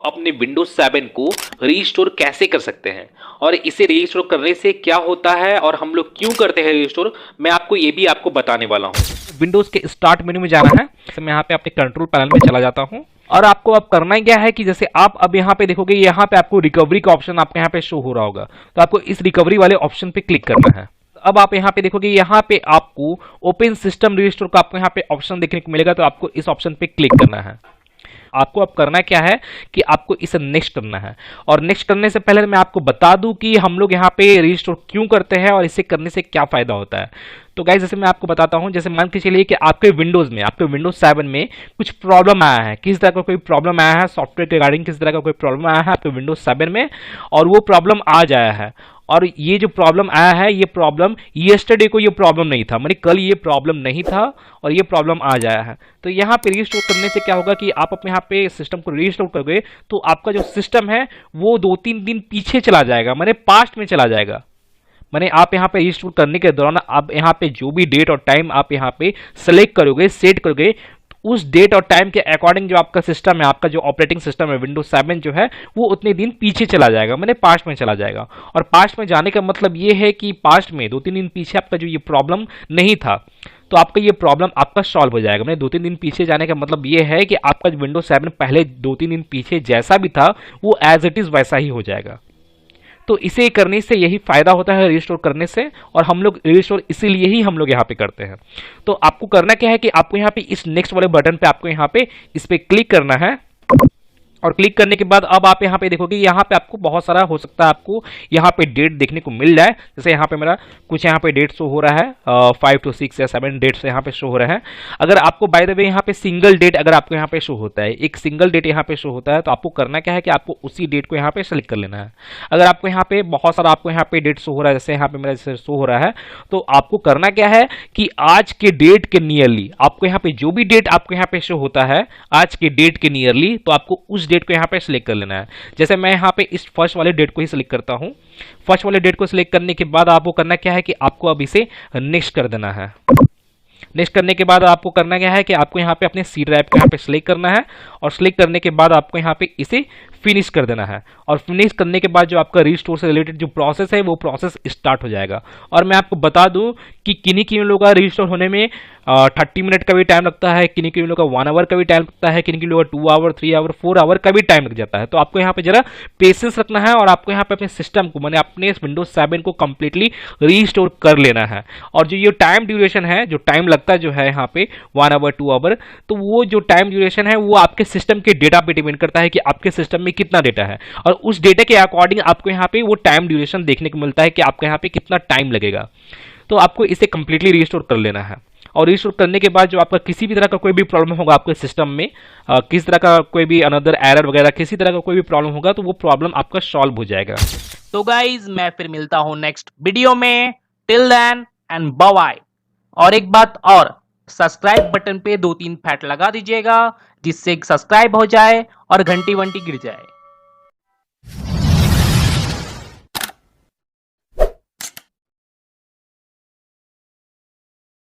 अपने विंडोज 7 को रीस्टोर कैसे कर सकते हैं और इसे रीस्टोर करने से क्या होता है और हम लोग क्यों करते हैं रीस्टोर, मैं आपको ये भी आपको बताने वाला हूँ। विंडोज के स्टार्ट मेन्यू में जाना है। जैसे मैं यहाँ पे अपने कंट्रोल पैनल में चला जाता हूँ और आपको अब करना ही क्या है कि जैसे आप अब यहाँ पे देखोगे, यहाँ पे आपको रिकवरी का ऑप्शन आपके यहाँ पे शो हो रहा होगा, तो आपको इस रिकवरी वाले ऑप्शन पे क्लिक करना है। अब आप यहाँ पे देखोगे, यहाँ पे आपको ओपन सिस्टम रिस्टोर का आपको यहाँ पे ऑप्शन देखने को मिलेगा, तो आपको इस ऑप्शन पे क्लिक करना है। आपको अब करना क्या है कि आपको इसे नेक्स्ट करना है। और नेक्स्ट करने से पहले मैं आपको बता दूं कि हम लोग यहाँ पे रीस्टोर क्यों करते हैं और इसे करने से क्या फायदा होता है। तो गाइस, जैसे मैं आपको बताता हूं, जैसे मान के चलिए कि आपके विंडोज में, आपके विंडोज 7 में कुछ प्रॉब्लम आया है, किस तरह का कोई प्रॉब्लम आया है, सॉफ्टवेयर के रिगार्डिंग किस तरह का कोई प्रॉब्लम आया है आपके विंडोज 7 में, और वो प्रॉब्लम आ जाया है। और ये जो प्रॉब्लम आया है, ये प्रॉब्लम येस्टरडे को ये प्रॉब्लम नहीं था, माने कल ये प्रॉब्लम नहीं था और ये प्रॉब्लम आ जाया है। तो यहाँ पे रीस्टोर करने से क्या होगा कि आप अपने यहाँ पे सिस्टम को रीस्टोर करोगे तो आपका जो सिस्टम है वो 2-3 दिन पीछे चला जाएगा, माने पास्ट में चला जाएगा। माने आप यहाँ पे रीस्टोर करने के दौरान आप यहाँ पे जो भी डेट और टाइम आप यहाँ पे सेलेक्ट करोगे, सेट करोगे, उस डेट और टाइम के अकॉर्डिंग जो आपका सिस्टम है, आपका जो ऑपरेटिंग सिस्टम है विंडोज 7 जो है, वो उतने दिन पीछे चला जाएगा, मैंने पास्ट में चला जाएगा। और पास्ट में जाने का मतलब ये है कि पास्ट में 2-3 दिन पीछे आपका जो ये प्रॉब्लम नहीं था, तो आपका ये प्रॉब्लम आपका सॉल्व हो जाएगा। मैंने 2-3 दिन पीछे जाने का मतलब ये है कि आपका विंडोज 7 पहले 2-3 दिन पीछे जैसा भी था वो एज इट इज वैसा ही हो जाएगा। तो इसे करने से यही फायदा होता है रीस्टोर करने से, और हम लोग रीस्टोर इसीलिए ही हम लोग यहाँ पे करते हैं। तो आपको करना क्या है कि आपको यहाँ पे इस नेक्स्ट वाले बटन पे आपको यहाँ पे इस पे क्लिक करना है। और क्लिक करने के बाद अब आप यहाँ पे देखोगे, यहाँ पे आपको बहुत सारा हो सकता है आपको यहाँ पे डेट देखने को मिल जाए। जैसे यहाँ पे मेरा कुछ यहाँ पे डेट शो हो रहा है, 5 to 6 या 7 डेट्स यहाँ पे शो हो रहे हैं। अगर आपको बाय द वे यहाँ पे सिंगल डेट अगर आपको यहाँ पे शो होता है, एक सिंगल डेट यहाँ पे शो होता है, तो आपको करना क्या है कि आपको उसी डेट को यहाँ पे सेलेक्ट कर लेना है। अगर आपको यहाँ पे बहुत सारा आपको यहाँ पे डेट शो हो रहा है, जैसे यहाँ पे मेरा जैसे शो हो रहा है, तो आपको करना क्या है कि आज के डेट के नियरली आपको यहाँ पे जो भी डेट आपको यहाँ पे शो होता है आज के डेट के नियरली, तो आपको उस डेट को यहाँ पे सिलेक्ट कर लेना है। जैसे मैं यहाँ पे इस फर्स्ट वाले डेट को ही सिलेक्ट करता हूँ। फर्स्ट वाले डेट को सिलेक्ट करने के बाद आपको करना क्या है कि आपको अब इसे नेक्स्ट कर देना है। नेक्स्ट करने के बाद आपको करना क्या है कि आपको यहाँ पे अपने सी ड्राइव को यहाँ पे सिलेक्ट करना है, और सिलेक्ट करने के बाद आपको यहाँ पे इसे फिनिश कर देना है। और फिनिश करने के बाद जो आपका रीस्टोर से रिलेटेड जो प्रोसेस है वो प्रोसेस स्टार्ट हो जाएगा। और मैं आपको बता दूं कि किन्हीं लोगों का रीस्टोर होने में 30 मिनट का भी टाइम लगता है, किन्हीं लोगों का 1 आवर का भी टाइम लगता है, किन्हीं लोगों का 2 आवर, 3 आवर, 4 आवर का भी टाइम लग जाता है। तो आपको यहाँ पे जरा पेशेंस रखना है और आपको यहाँ पे अपने सिस्टम को, मैंने अपने विंडोज 7 को कंप्लीटली रीस्टोर कर लेना है। और जो ये टाइम ड्यूरेशन है, जो टाइम लगता है जो है यहाँ पे 1 आवर 2 आवर, तो वो जो टाइम ड्यूरेशन है वो आपके सिस्टम के डेटा पे डिपेंड करता है कि आपके सिस्टम में कितना डेटा है, और उस डेटा के अकॉर्डिंग आपको यहाँ पे वो टाइम ड्यूरेशन देखने को मिलता है कि आपको यहाँ पे कितना टाइम लगेगा। तो आपको इसे कंप्लीटली रीस्टोर कर लेना है। और रीस्टोर करने के बाद जो आपका किसी भी तरह का कोई भी प्रॉब्लम होगा आपके सिस्टम में, किस तरह का कोई भी अनदर एरर वगैरह किसी तरह का कोई भी प्रॉब्लम होगा, तो वो प्रॉब्लम आपका सॉल्व हो जाएगा। तो गाइज, मैं फिर मिलता हूं नेक्स्ट वीडियो में। Till then and bye bye. और एक बात और, सब्सक्राइब बटन पे 2-3 फैट लगा दीजिएगा जिससे सब्सक्राइब हो जाए और घंटी वंटी गिर जाए।